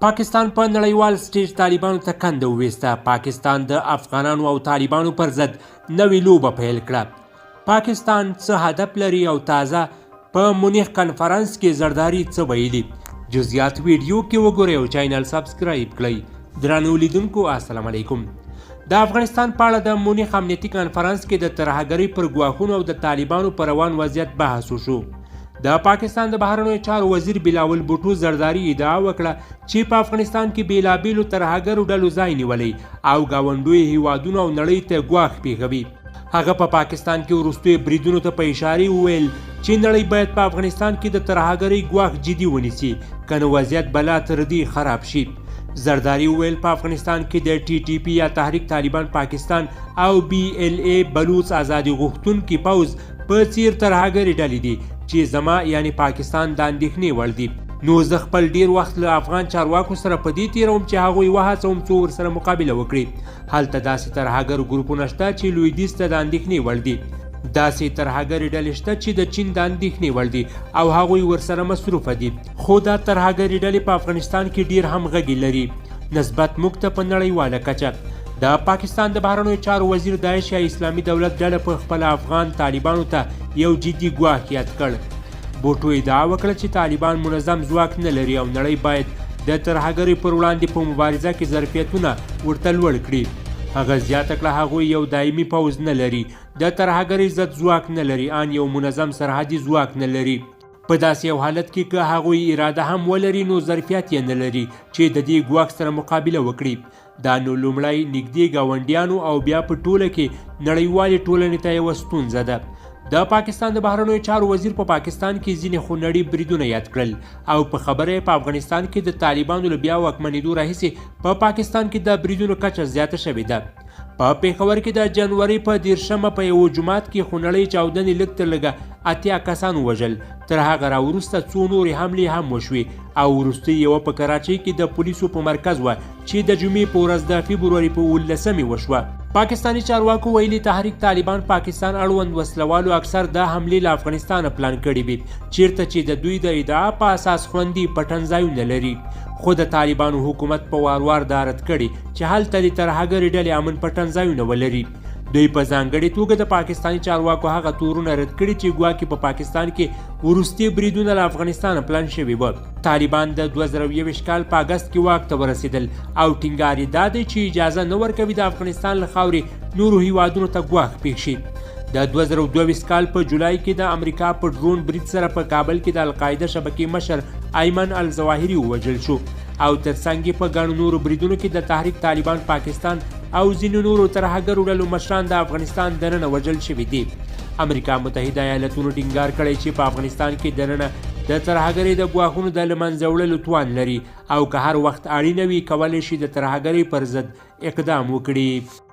پاکستان په نړیوال سټیج طالبانو ته کنده وویسته. پاکستان د افغانانو او طالبانو پر ضد نوې لوبه پیل کړه. پاکستان څه هدف لري او تازه په مونیخ کنفرانس کې زرداری څه ویلي؟ جزئیات ویډیو کې وګورئ او چینل سبسکرایب کړئ. درنو لیدونکو السلام علیکم. د افغانستان په اړه د مونیخ امنیتي کنفرانس کې د ترهګرۍ پر ګواښونو او د طالبانو پر روان وضعیت بحث وشو. د پاکستان د بهرنیو چارو وزیر بلاول بوټو زرداری ادعا وکړه چې په افغانستان کې بیلابیلو ترهګرو ډلو ځای نیولی او ګاونډیو هیوادونو او نړۍ ته ګواښ پیښوي. هغه په پاکستان کې وروستیو بریدونو ته په اشارې وویل چې نړۍ باید په افغانستان کې د ترهګرۍ ګواښ جدي ونیسي، کنه وضعیت به لا تر دې خراب شي. زرداری وویل په افغانستان کې د ټي ټي پی یا تحریک طالبان پاکستان او بي ال اي بلوچ ازادي غوښتونکي پوځ په څیر ترهګرې ډلې دي چې زما یعنی پاکستان د اندېښنې وړ دي. نو زه خپل ډیر وخت له افغان چارواکو سره په دې تیروم چې هغوی وهڅوم څو ورسره مقابله وکړي. هلته داسې ترهګر ګروپونه شته چې لویدیځ ته د اندېښنې وړ دي. داسې ترهګرې ډلې شته چې د چین د اندېښنې وړ دي او هغوی ورسره مصروفه دي. خو دا ترهګرې ډلې په افغانستان کې ډیر هم غږی لري نسبت موږ ته په نړیواله کچه. د پاکستان د بهرنیو چارو وزیر داعش یا اسلامي دولت ډله په خپل افغان طالبانو ته یو جدي ګواښ یاد کړ. بوټو ادعا وکړه چې طالبان منظم ځواک نه لري او نړۍ باید د ترهګرۍ پر وړاندې په مبارزه کې ظرفیتونه ورته لوړ کړي. هغه زیاته کړه هغوی یو دایمي پوځ نه لري، د ترهګرۍ ضد ځواک نه لري، ان یو منظم سرحدي ځواک نه لري. په داسې یو حالت کې که هغوی اراده هم ولري نو ظرفیت یې نه لري چې د دې ګواښ سره مقابله وکړي. دا نو لومړی نږدې ګاونډیانو او بیا په ټوله کې نړیوالې ټولنې ته یوه ستونزه ده. د پاکستان د بهرنیو چارو وزیر په پاکستان کې ځینې خونړي بریدونه یاد کړل او په خبره یې په افغانستان کې د طالبانو له بیا واکمنېدو راهیسې په پاکستان کې د بریدونو کچه زیاته شوې ده. په پېښور کې د جنوري په 13 په یوه جومات کې خونړۍ چاودنې لږ تر لږه 80 کسان ووژل. تر هغه راوروسته څو نورې حملې هم وشوې او وروستۍ یوه په کراچۍ کې د پولیسو په مرکز وه چې د جمعې په ورځ د فبروري په 19 وشوه. پاکستاني چارواکو ویلي تحریک طالبان پاکستان اړوند وسلوالو اکثر د حملې له افغانستانه پلان کړي وي چیرته چې د دوی د ادعا په اساس خوندي پټنځایونه لري. خو د طالبانو حکومت په وار دا رد کړي چې هلته د ترهګرې ډلې امن پټنځایونه ولري. دوی په ځانګړې توګه د پاکستاني چارواکو هغه تورونه رد کړي چې ګواکې په پاکستان کې وروستي بریدونه له افغانستانه پلان شوي وه. طالبان د 2021 کال په اګست کې واک ته ورسېدل او ټینګار یې دا دی چې اجازه نه ورکوي د افغانستان له خاورې نورو هیوادونو ته ګواښ پېښ شي. د 2022 کال په جولای کې د امریکا په ډرون برید سره په کابل کې د القاعده شبکې مشر ایمن الظواهري ووژل شو او ترڅنګ یې په ګڼو نورو بریدونو کې د تحریک طالبان پاکستان او ځینو نورو ترهګرو ډلو مشران د افغانستان دننه وژل شوي دي. امریکا متحده ایالتونو ټینګار کړی چې په افغانستان کې دننه د ترهګرۍ د ګواښونو د له منځه وړلو توان لري او که هر وخت اړینه وي کولی شي د ترهګرۍ پر ضد اقدام وکړي.